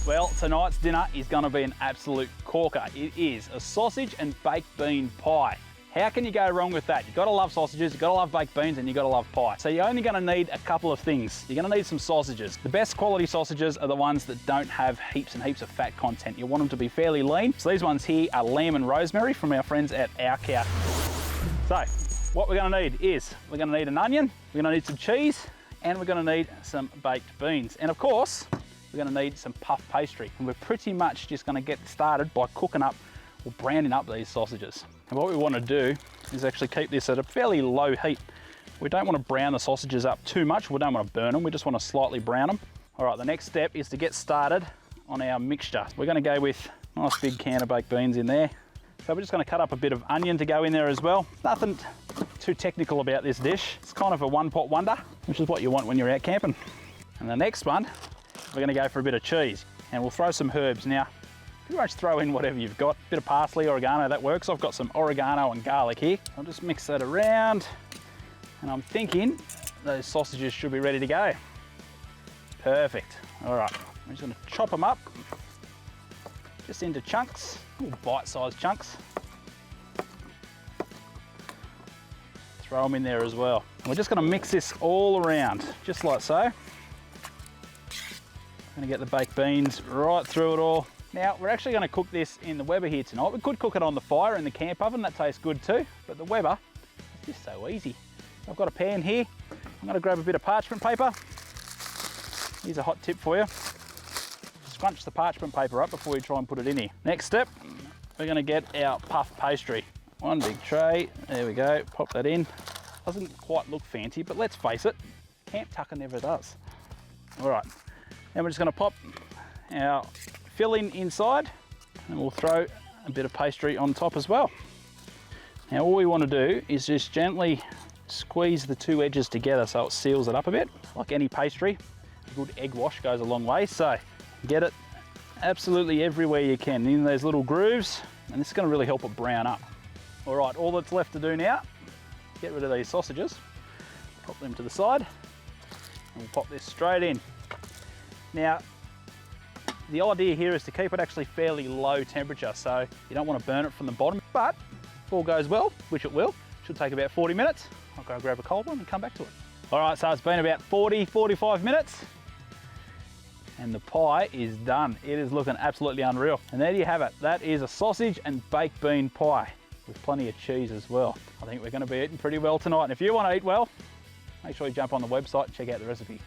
Well, tonight's dinner is going to be an absolute corker. It is a sausage and baked bean pie. How can you go wrong with that? You've got to love sausages, you've got to love baked beans, and you've got to love pie. So you're only going to need a couple of things. You're going to need some sausages. The best quality sausages are the ones that don't have heaps and heaps of fat content. You want them to be fairly lean. So these ones here are lamb and rosemary from our friends at Our Cow. So what we're going to need is, we're going to need an onion, we're going to need some cheese, and we're going to need some baked beans. And of course, we're going to need some puff pastry. And we're pretty much just going to get started by cooking up or browning up these sausages. And what we want to do is actually keep this at a fairly low heat. We don't want to brown the sausages up too much. We don't want to burn them. We just want to slightly brown them. All right, the next step is to get started on our mixture. We're going to go with a nice big can of baked beans in there. So we're just going to cut up a bit of onion to go in there as well. Nothing too technical about this dish. It's kind of a one-pot wonder, which is what you want when you're out camping. And the next one, we're going to go for a bit of cheese. And we'll throw some herbs. Now, pretty much throw in whatever you've got. A bit of parsley, oregano, that works. I've got some oregano and garlic here. I'll just mix that around. And I'm thinking those sausages should be ready to go. Perfect. All right, I'm just gonna chop them up just into chunks, little bite-sized chunks. Throw them in there as well. And we're just gonna mix this all around, just like so. Gonna get the baked beans right through it all. Now, we're actually going to cook this in the Weber here tonight. We could cook it on the fire in the camp oven, that tastes good too, but the Weber is just so easy. So I've got a pan here. I'm going to grab a bit of parchment paper. Here's a hot tip for you. Scrunch the parchment paper up before you try and put it in here. Next step, we're going to get our puff pastry. One big tray, there we go, pop that in. Doesn't quite look fancy, but let's face it, Camp Tucker never does. All right, then we're just going to pop our filling inside, and we'll throw a bit of pastry on top as well. Now all we want to do is just gently squeeze the two edges together so it seals it up a bit. Like any pastry, a good egg wash goes a long way, so get it absolutely everywhere you can, in those little grooves, and this is going to really help it brown up. All right, all that's left to do now, get rid of these sausages, pop them to the side, and we'll pop this straight in. Now, the idea here is to keep it actually fairly low temperature, so you don't want to burn it from the bottom, but if all goes well, which it will, should take about 40 minutes. I'll go grab a cold one and come back to it. All right, so it's been about 45 minutes, and the pie is done. It is looking absolutely unreal. And there you have it. That is a sausage and baked bean pie with plenty of cheese as well. I think we're going to be eating pretty well tonight. And if you want to eat well, make sure you jump on the website and check out the recipe.